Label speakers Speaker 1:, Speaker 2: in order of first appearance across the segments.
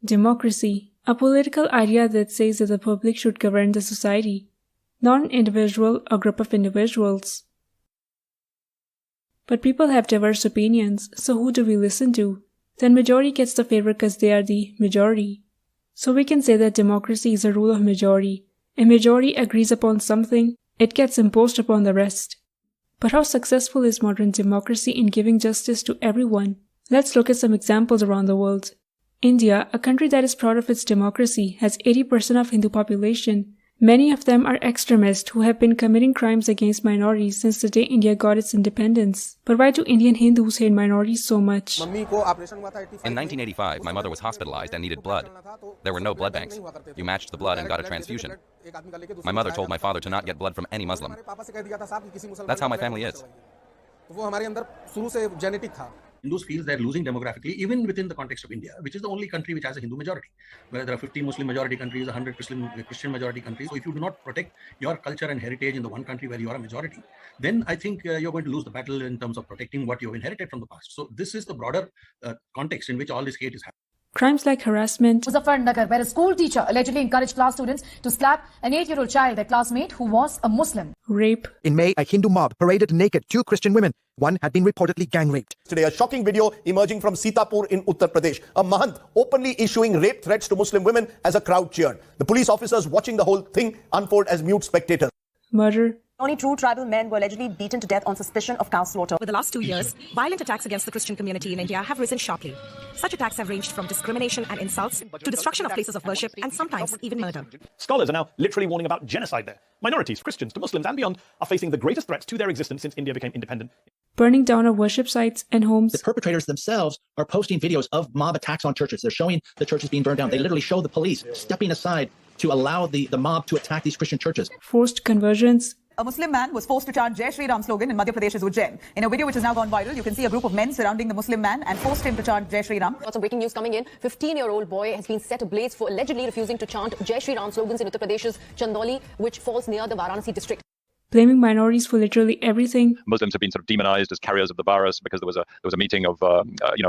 Speaker 1: Democracy, a political idea that says that the public should govern the society, not an individual or group of individuals. But people have diverse opinions, so who do we listen to? Then majority gets the favor because they are the majority. So we can say that democracy is a rule of majority. A majority agrees upon something, it gets imposed upon the rest. But how successful is modern democracy in giving justice to everyone? Let's look at some examples around the world. India, a country that is proud of its democracy, has 80% of Hindu population. Many of them are extremists who have been committing crimes against minorities since the day India got its independence. But why do Indian Hindus hate minorities so much?
Speaker 2: In 1985, my mother was hospitalized and needed blood. There were no blood banks. You matched the blood and got a transfusion. My mother told my father to not get blood from any Muslim. That's how my family is.
Speaker 3: Hindus feel they're losing demographically, even within the context of India, which is the only country which has a Hindu majority, where there are 50 Muslim majority countries, 100 Christian majority countries. So if you do not protect your culture and heritage in the one country where you are a majority, then I think you're going to lose the battle in terms of protecting what you've inherited from the past. So this is the broader context in which all this hate is happening.
Speaker 1: Crimes like harassment,
Speaker 4: Muzaffarnagar, where a school teacher allegedly encouraged class students to slap an 8-year-old child, their classmate, who was a Muslim.
Speaker 1: Rape.
Speaker 5: In May, a Hindu mob paraded naked 2 Christian women. One had been reportedly gang raped.
Speaker 6: Today, a shocking video emerging from Sitapur in Uttar Pradesh. A Mahant openly issuing rape threats to Muslim women as a crowd cheered. The police officers watching the whole thing unfold as mute spectators.
Speaker 1: Murder.
Speaker 7: Only 2 tribal men were allegedly beaten to death on suspicion of cow slaughter.
Speaker 8: Over the last 2 years, violent attacks against the Christian community in India have risen sharply. Such attacks have ranged from discrimination and insults to destruction of places of worship and sometimes even murder.
Speaker 9: Scholars are now literally warning about genocide there. Minorities, Christians to Muslims and beyond are facing the greatest threats to their existence since India became independent.
Speaker 1: Burning down of worship sites and homes.
Speaker 10: The perpetrators themselves are posting videos of mob attacks on churches. They're showing the churches being burned down. They literally show the police stepping aside to allow the mob to attack these Christian churches.
Speaker 1: Forced conversions.
Speaker 7: A Muslim man was forced to chant Jai Shri Ram slogan in Madhya Pradesh's Ujjain. In a video which has now gone viral, you can see a group of men surrounding the Muslim man and forced him to chant Jai Shri Ram.
Speaker 11: Lots of breaking news coming in. 15-year-old boy has been set ablaze for allegedly refusing to chant Jai Shri Ram slogans in Uttar Pradesh's Chandauli, which falls near the Varanasi district.
Speaker 1: Blaming minorities for literally everything.
Speaker 12: Muslims have been sort of demonized as carriers of the virus because there was a meeting of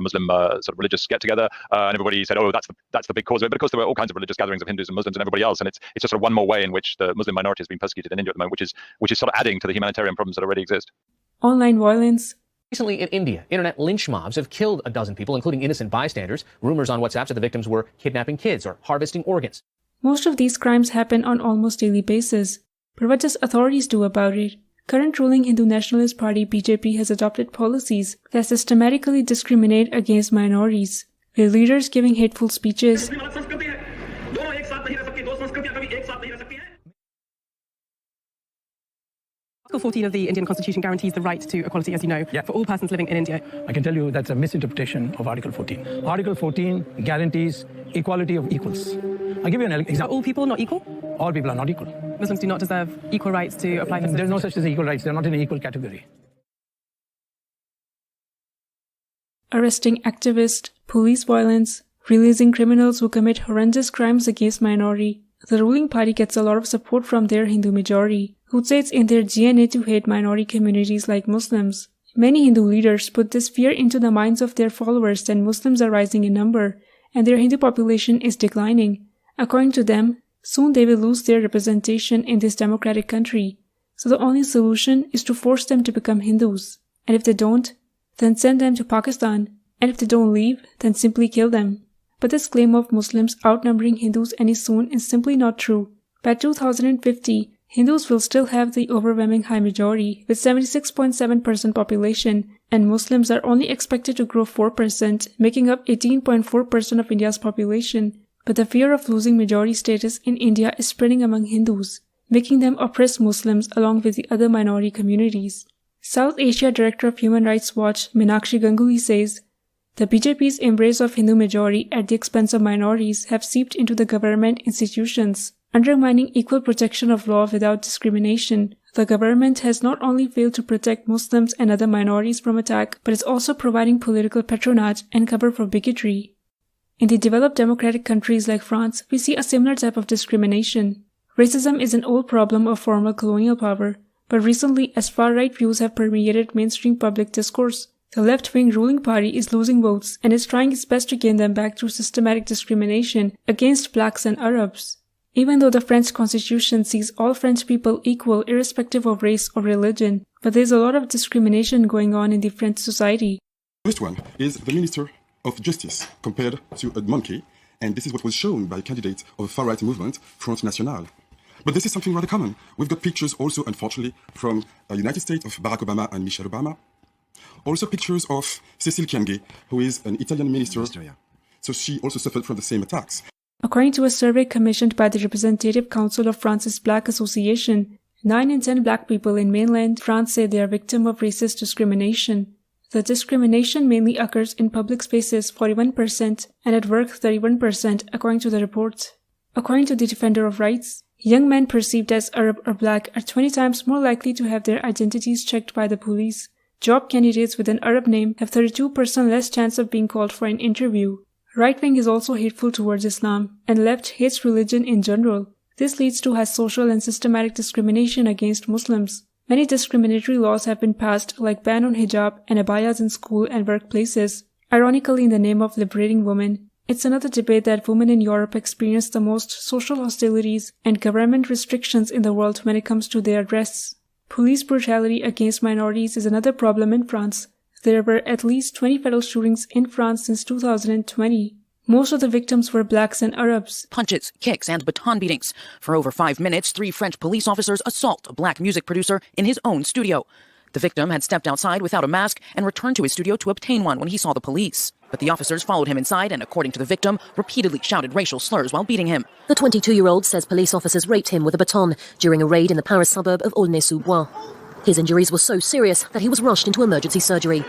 Speaker 12: Muslim sort of religious get together, and everybody said, oh, that's the big cause of it. But of course there were all kinds of religious gatherings of Hindus and Muslims and everybody else, and it's just sort of one more way in which the Muslim minority has been persecuted in India at the moment, which is sort of adding to the humanitarian problems that already exist.
Speaker 1: Online violence.
Speaker 13: Recently in India, internet lynch mobs have killed a dozen people, including innocent bystanders. Rumors on WhatsApp that the victims were kidnapping kids or harvesting organs.
Speaker 1: Most of these crimes happen on almost daily basis. But what does authorities do about it? Current ruling Hindu Nationalist Party BJP has adopted policies that systematically discriminate against minorities, with leaders giving hateful speeches,
Speaker 14: Article 14 of the Indian Constitution guarantees the right to equality, as you know, for all persons living in India.
Speaker 15: I can tell you that's a misinterpretation of Article 14. Article 14 guarantees equality of equals. I'll give you an example.
Speaker 14: Are all people not equal?
Speaker 15: All people are not equal.
Speaker 14: Muslims do not deserve equal rights to apply for citizenship.
Speaker 15: There's no such thing as equal rights. They're not in an equal category.
Speaker 1: Arresting activists, police violence, releasing criminals who commit horrendous crimes against minority. The ruling party gets a lot of support from their Hindu majority, who say it's in their DNA to hate minority communities like Muslims. Many Hindu leaders put this fear into the minds of their followers that Muslims are rising in number, and their Hindu population is declining. According to them, soon they will lose their representation in this democratic country. So the only solution is to force them to become Hindus. And if they don't, then send them to Pakistan. And if they don't leave, then simply kill them. But this claim of Muslims outnumbering Hindus any soon is simply not true. By 2050, Hindus will still have the overwhelming high majority with 76.7% population, and Muslims are only expected to grow 4%, making up 18.4% of India's population. But the fear of losing majority status in India is spreading among Hindus, making them oppress Muslims along with the other minority communities. South Asia Director of Human Rights Watch, Meenakshi Ganguly, says, the BJP's embrace of Hindu majority at the expense of minorities have seeped into the government institutions, undermining equal protection of law without discrimination. The government has not only failed to protect Muslims and other minorities from attack, but is also providing political patronage and cover for bigotry. In the developed democratic countries like France, we see a similar type of discrimination. Racism is an old problem of former colonial power, but recently, as far-right views have permeated mainstream public discourse, The left-wing ruling party is losing votes and is trying its best to gain them back through systematic discrimination against blacks and Arabs. Even though the French constitution sees all French people equal irrespective of race or religion, but there's a lot of discrimination going on in the French society.
Speaker 16: The first one is the Minister of Justice compared to a monkey, and this is what was shown by a candidate of the far-right movement, Front National. But this is something rather common. We've got pictures also, unfortunately, from the United States of Barack Obama and Michelle Obama. Also pictures of Cécile Kyenge, who is an Italian minister. So she also suffered from the same attacks.
Speaker 1: According to a survey commissioned by the Representative Council of France's Black Association, 9 in 10 black people in mainland France say they are victims of racist discrimination. The discrimination mainly occurs in public spaces 41% and at work 31%, according to the report. According to the Defender of Rights, young men perceived as Arab or black are 20 times more likely to have their identities checked by the police. Job candidates with an Arab name have 32% less chance of being called for an interview. Right-wing is also hateful towards Islam, and left hates religion in general. This leads to high social and systematic discrimination against Muslims. Many discriminatory laws have been passed, like ban on hijab and abayas in school and workplaces, ironically in the name of liberating women. It's another debate that women in Europe experience the most social hostilities and government restrictions in the world when it comes to their dress. Police brutality against minorities is another problem in France. There were at least 20 fatal shootings in France since 2020. Most of the victims were blacks and Arabs.
Speaker 17: Punches, kicks, and baton beatings. For over 5 minutes, 3 French police officers assault a black music producer in his own studio. The victim had stepped outside without a mask and returned to his studio to obtain one when he saw the police. But the officers followed him inside and, according to the victim, repeatedly shouted racial slurs while beating him.
Speaker 18: The 22-year-old says police officers raped him with a baton during a raid in the Paris suburb of Aulnay-sous-Bois. His injuries were so serious that he was rushed into emergency surgery.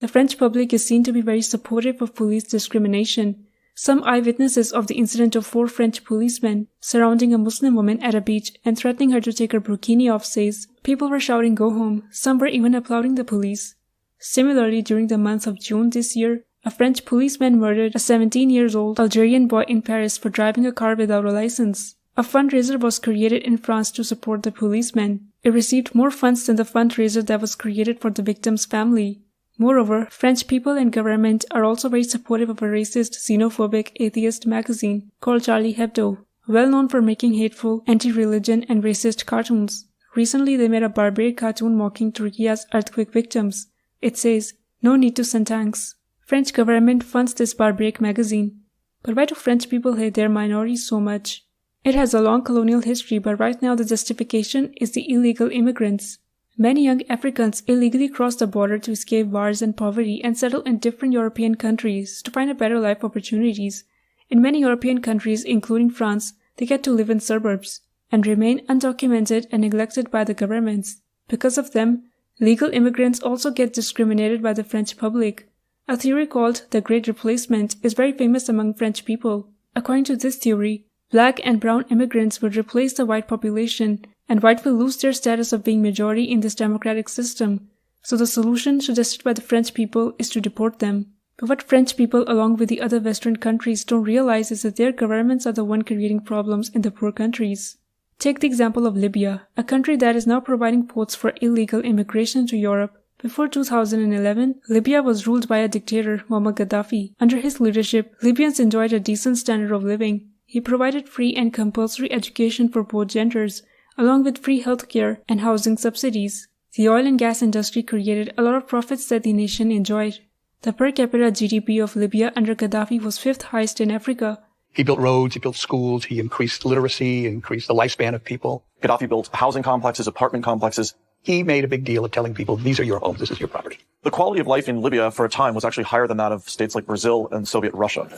Speaker 1: The French public is seen to be very supportive of police discrimination. Some eyewitnesses of the incident of 4 French policemen surrounding a Muslim woman at a beach and threatening her to take her burkini off says people were shouting "Go home." Some were even applauding the police. Similarly, during the month of June this year, a French policeman murdered a 17-year-old Algerian boy in Paris for driving a car without a license. A fundraiser was created in France to support the policeman. It received more funds than the fundraiser that was created for the victim's family. Moreover, French people and government are also very supportive of a racist, xenophobic, atheist magazine called Charlie Hebdo, well known for making hateful, anti-religion and racist cartoons. Recently, they made a barbaric cartoon mocking Turkey's earthquake victims. It says, "No need to send tanks." French government funds this barbaric magazine. But why do French people hate their minorities so much? It has a long colonial history, but right now the justification is the illegal immigrants. Many young Africans illegally cross the border to escape wars and poverty and settle in different European countries to find a better life opportunities. In many European countries, including France, they get to live in suburbs and remain undocumented and neglected by the governments. Because of them, legal immigrants also get discriminated by the French public. A theory called the Great Replacement is very famous among French people. According to this theory, black and brown immigrants will replace the white population, and white will lose their status of being majority in this democratic system. So the solution suggested by the French people is to deport them. But what French people, along with the other Western countries, don't realize is that their governments are the one creating problems in the poor countries. Take the example of Libya, a country that is now providing ports for illegal immigration to Europe. Before 2011, Libya was ruled by a dictator, Muammar Gaddafi. Under his leadership, Libyans enjoyed a decent standard of living. He provided free and compulsory education for both genders, along with free healthcare and housing subsidies. The oil and gas industry created a lot of profits that the nation enjoyed. The per capita GDP of Libya under Gaddafi was 5th highest in Africa.
Speaker 19: He built roads, he built schools, he increased literacy, increased the lifespan of people.
Speaker 9: Gaddafi built housing complexes, apartment complexes.
Speaker 19: He made a big deal of telling people, these are your homes, this is your property.
Speaker 9: The quality of life in Libya for a time was actually higher than that of states like Brazil and Soviet Russia.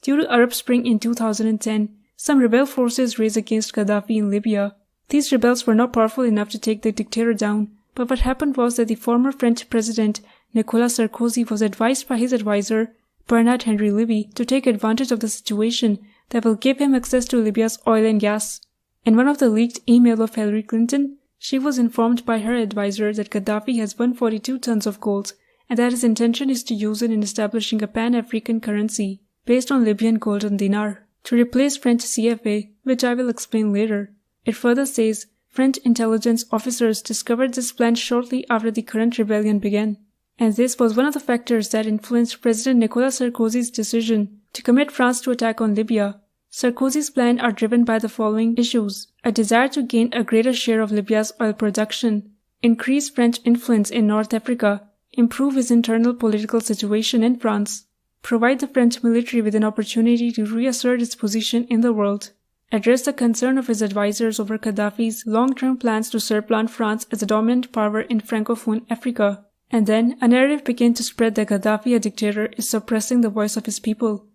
Speaker 1: Due to Arab Spring in 2010, some rebel forces raised against Gaddafi in Libya. These rebels were not powerful enough to take the dictator down, but what happened was that the former French president Nicolas Sarkozy was advised by his advisor, Bernard Henry Lévy, to take advantage of the situation that will give him access to Libya's oil and gas. In one of the leaked emails of Hillary Clinton, she was informed by her advisor that Gaddafi has 142 tons of gold and that his intention is to use it in establishing a pan-African currency based on Libyan golden dinar to replace French CFA, which I will explain later. It further says French intelligence officers discovered this plan shortly after the current rebellion began. And this was one of the factors that influenced President Nicolas Sarkozy's decision to commit France to attack on Libya. Sarkozy's plans are driven by the following issues: a desire to gain a greater share of Libya's oil production, increase French influence in North Africa, improve his internal political situation in France, provide the French military with an opportunity to reassert its position in the world, address the concern of his advisors over Gaddafi's long-term plans to supplant France as a dominant power in Francophone Africa. And then a narrative began to spread that Gaddafi, a dictator, is suppressing the voice of his people.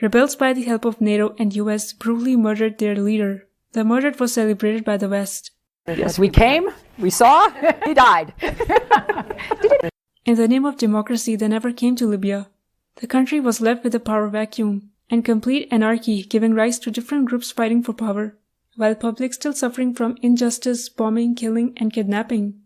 Speaker 1: Rebels, by the help of NATO and US, brutally murdered their leader. The murder was celebrated by the West.
Speaker 20: Yes, we came, we saw, he died.
Speaker 1: In the name of democracy, they never came to Libya. The country was left with a power vacuum and complete anarchy, giving rise to different groups fighting for power, while public still suffering from injustice, bombing, killing, and kidnapping.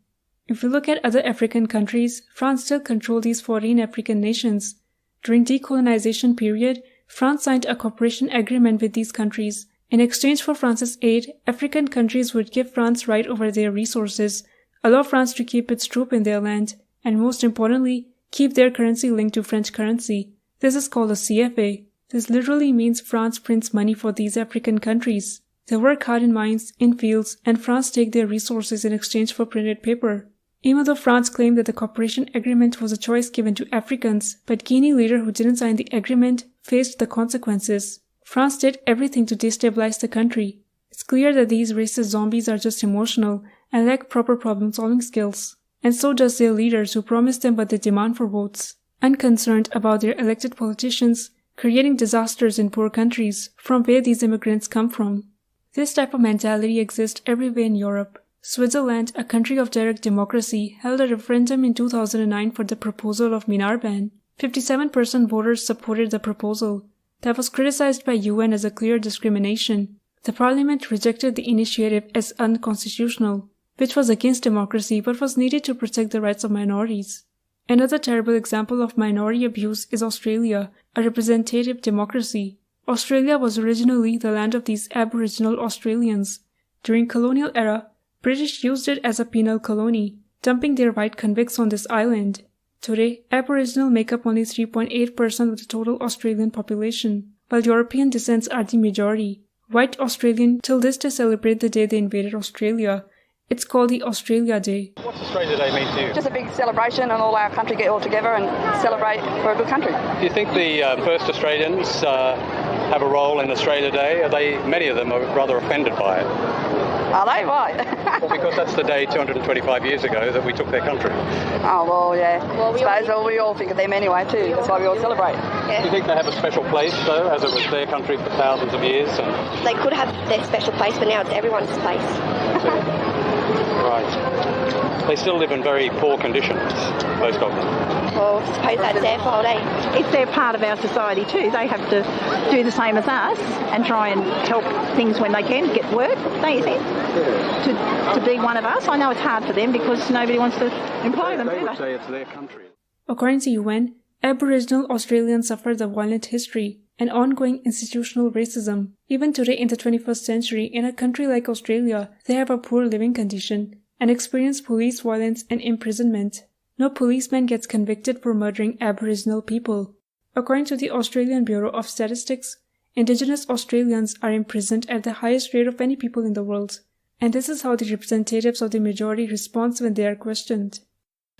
Speaker 1: If we look at other African countries, France still controlled these 14 African nations. During decolonization period, France signed a cooperation agreement with these countries. In exchange for France's aid, African countries would give France right over their resources, allow France to keep its troops in their land, and most importantly, keep their currency linked to French currency. This is called a CFA. This literally means France prints money for these African countries. They work hard in mines, in fields, and France take their resources in exchange for printed paper. Even though France claimed that the cooperation agreement was a choice given to Africans, but Guinea leader who didn't sign the agreement faced the consequences. France did everything to destabilize the country. It's clear that these racist zombies are just emotional and lack proper problem-solving skills. And so does their leaders who promise them but they demand for votes. Unconcerned about their elected politicians, creating disasters in poor countries from where these immigrants come from. This type of mentality exists everywhere in Europe. Switzerland, a country of direct democracy, held a referendum in 2009 for the proposal of Minar ban. 57% voters supported the proposal. That was criticized by UN as a clear discrimination. The parliament rejected the initiative as unconstitutional, which was against democracy but was needed to protect the rights of minorities. Another terrible example of minority abuse is Australia, a representative democracy. Australia was originally the land of these Aboriginal Australians. During colonial era, British used it as a penal colony, dumping their white convicts on this island. Today, Aboriginal make up only 3.8% of the total Australian population, while European descents are the majority. White Australians till this day celebrate the day they invaded Australia. It's called the Australia Day.
Speaker 9: What's Australia Day mean to you?
Speaker 21: Just a big celebration and all our country get all together and celebrate for a good country.
Speaker 9: Do you think the first Australians have a role in Australia Day? Many of them are rather offended by it.
Speaker 21: Are they? Why?
Speaker 9: Well, because that's the day 225 years ago that we took their country.
Speaker 21: Oh, well, yeah. I suppose we all think of them anyway, too. That's why we all celebrate.
Speaker 9: Yeah. Do you think they have a special place, though, as it was their country for thousands of years? And...
Speaker 22: They could have their special place, but now it's everyone's place.
Speaker 9: Right. They still live in very poor conditions, most of them.
Speaker 22: Well, I suppose that's their fault, eh?
Speaker 23: If they're part of our society too, they have to do the same as us and try and help things when they can, get work, don't you think? Yeah. To be one of us. I know it's hard for them because nobody wants to employ them.
Speaker 9: They would say it's their country.
Speaker 1: According to UN, Aboriginal Australians suffer the violent history and ongoing institutional racism. Even today in the 21st century, in a country like Australia, they have a poor living condition and experience police violence and imprisonment. No policeman gets convicted for murdering Aboriginal people. According to the Australian Bureau of Statistics, Indigenous Australians are imprisoned at the highest rate of any people in the world. And this is how the representatives of the majority respond when they are questioned.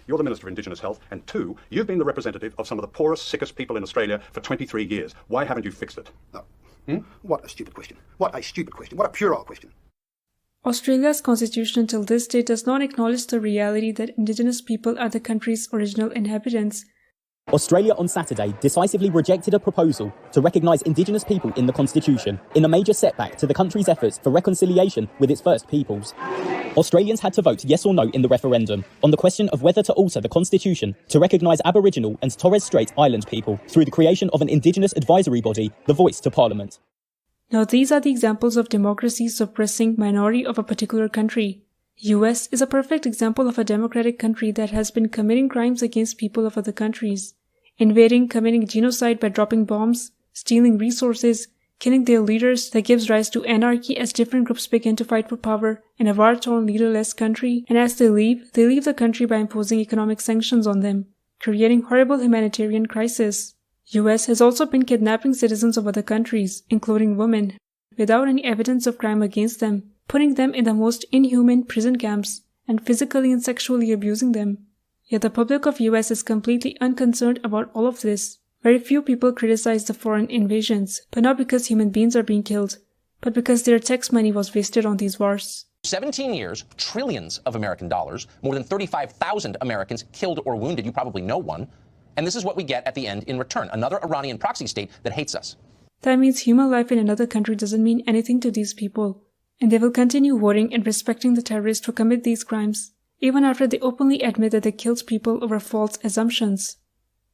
Speaker 24: You're the Minister of Indigenous Health, and 2, you've been the representative of some of the poorest, sickest people in Australia for 23 years. Why haven't you fixed it?
Speaker 5: No. What a stupid question. What a stupid question. What a puerile question.
Speaker 1: Australia's constitution till this day does not acknowledge the reality that Indigenous people are the country's original inhabitants.
Speaker 25: Australia on Saturday decisively rejected a proposal to recognise Indigenous people in the Constitution, in a major setback to the country's efforts for reconciliation with its First Peoples. Australians had to vote yes or no in the referendum on the question of whether to alter the Constitution to recognise Aboriginal and Torres Strait Island people through the creation of an Indigenous advisory body, the Voice to Parliament.
Speaker 1: Now these are the examples of democracy suppressing minority of a particular country. US is a perfect example of a democratic country that has been committing crimes against people of other countries. Invading, committing genocide by dropping bombs, stealing resources, killing their leaders that gives rise to anarchy as different groups begin to fight for power in a war-torn leaderless country, and as they leave the country by imposing economic sanctions on them. creating horrible humanitarian crisis. US has also been kidnapping citizens of other countries, including women, without any evidence of crime against them, putting them in the most inhuman prison camps, and physically and sexually abusing them. Yet the public of US is completely unconcerned about all of this. Very few people criticize the foreign invasions, but not because human beings are being killed, but because their tax money was wasted on these wars.
Speaker 2: 17 years, trillions of American dollars, more than 35,000 Americans killed or wounded. You probably know one. And this is what we get at the end in return, another Iranian proxy state that hates us.
Speaker 1: That means human life in another country doesn't mean anything to these people, and they will continue voting and respecting the terrorists who commit these crimes, even after they openly admit that they killed people over false assumptions.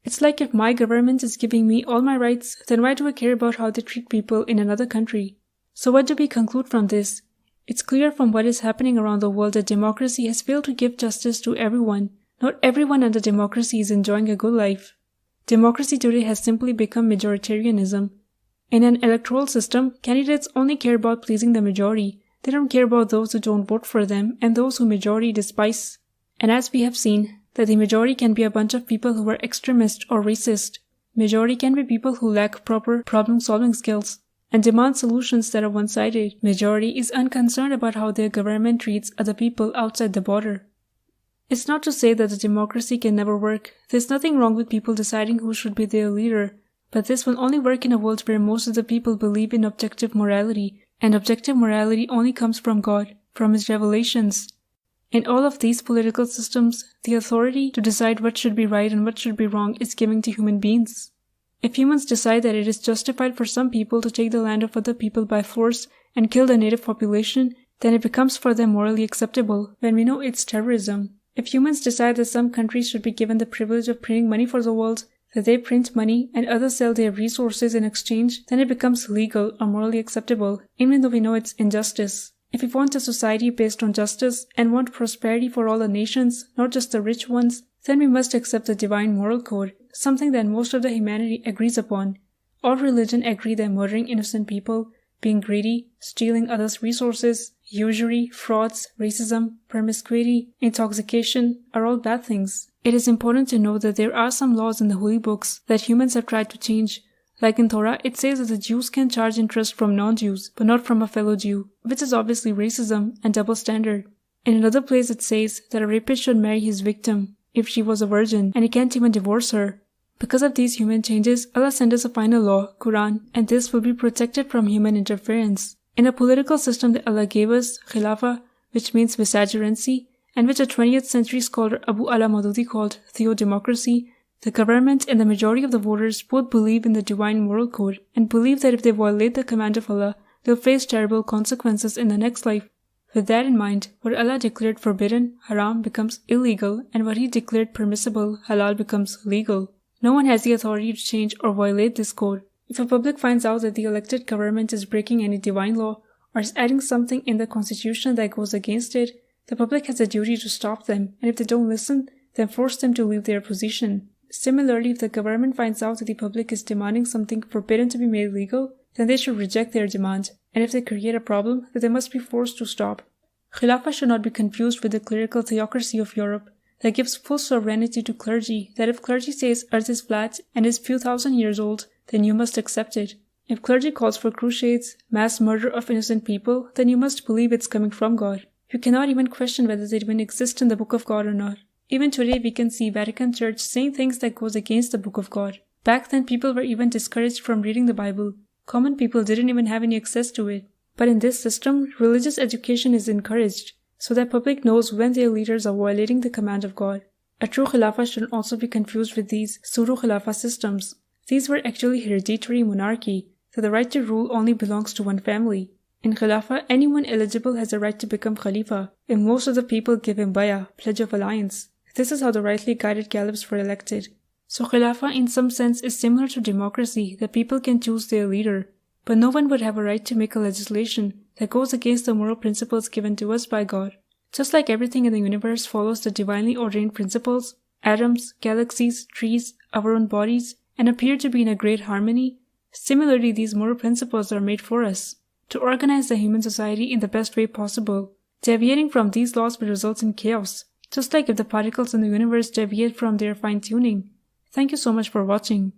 Speaker 1: It's like if my government is giving me all my rights, then why do I care about how they treat people in another country? So what do we conclude from this? It's clear from what is happening around the world that democracy has failed to give justice to everyone. Not everyone under democracy is enjoying a good life. Democracy today has simply become majoritarianism. In an electoral system, candidates only care about pleasing the majority. They don't care about those who don't vote for them and those who majority despise. And as we have seen, that the majority can be a bunch of people who are extremist or racist. Majority can be people who lack proper problem-solving skills and demand solutions that are one-sided. Majority is unconcerned about how their government treats other people outside the border. It's not to say that the democracy can never work. There's nothing wrong with people deciding who should be their leader, but this will only work in a world where most of the people believe in objective morality, and objective morality only comes from God, from His revelations. In all of these political systems, the authority to decide what should be right and what should be wrong is given to human beings. If humans decide that it is justified for some people to take the land of other people by force and kill the native population, then it becomes for them morally acceptable, when we know it's terrorism. If humans decide that some countries should be given the privilege of printing money for the world, that they print money and others sell their resources in exchange, then it becomes legal or morally acceptable, even though we know it's injustice. If we want a society based on justice and want prosperity for all the nations, not just the rich ones, then we must accept the divine moral code, something that most of the humanity agrees upon. All religion agree that murdering innocent people, being greedy, stealing others' resources, usury, frauds, racism, promiscuity, intoxication are all bad things. It is important to know that there are some laws in the holy books that humans have tried to change. Like in Torah, it says that the Jews can charge interest from non-Jews, but not from a fellow Jew, which is obviously racism and double standard. In another place it says that a rapist should marry his victim, if she was a virgin, and he can't even divorce her. Because of these human changes, Allah sent us a final law, Quran, and this will be protected from human interference. In a political system that Allah gave us, Khilafah, which means vicegerency, and which a 20th century scholar Abu Ala Maududi called theodemocracy, the government and the majority of the voters both believe in the divine moral code and believe that if they violate the command of Allah, they'll face terrible consequences in the next life. With that in mind, what Allah declared forbidden, haram, becomes illegal, and what He declared permissible, halal, becomes legal. No one has the authority to change or violate this code. If a public finds out that the elected government is breaking any divine law or is adding something in the constitution that goes against it, the public has a duty to stop them, and if they don't listen, then force them to leave their position. Similarly, if the government finds out that the public is demanding something forbidden to be made legal, then they should reject their demand, and if they create a problem, then they must be forced to stop. Khilafah should not be confused with the clerical theocracy of Europe that gives full sovereignty to clergy, that if clergy says earth is flat and is few thousand years old, then you must accept it. If clergy calls for crusades, mass murder of innocent people, then you must believe it's coming from God. You cannot even question whether they even exist in the Book of God or not. Even today we can see Vatican Church saying things that goes against the Book of God. Back then people were even discouraged from reading the Bible. Common people didn't even have any access to it. But in this system, religious education is encouraged, so that public knows when their leaders are violating the command of God. A true Khilafah shouldn't also be confused with these pseudo-Khilafah systems. These were actually hereditary monarchy, so the right to rule only belongs to one family. In Khilafah, anyone eligible has a right to become Khalifa, and most of the people give him bay'ah, pledge of alliance. This is how the rightly guided caliphs were elected. So Khilafah in some sense is similar to democracy, that people can choose their leader, but no one would have a right to make a legislation that goes against the moral principles given to us by God. Just like everything in the universe follows the divinely ordained principles, atoms, galaxies, trees, our own bodies, and appear to be in a great harmony, similarly these moral principles are made for us, to organize the human society in the best way possible. Deviating from these laws will result in chaos. just like if the particles in the universe deviate from their fine-tuning. Thank you so much for watching.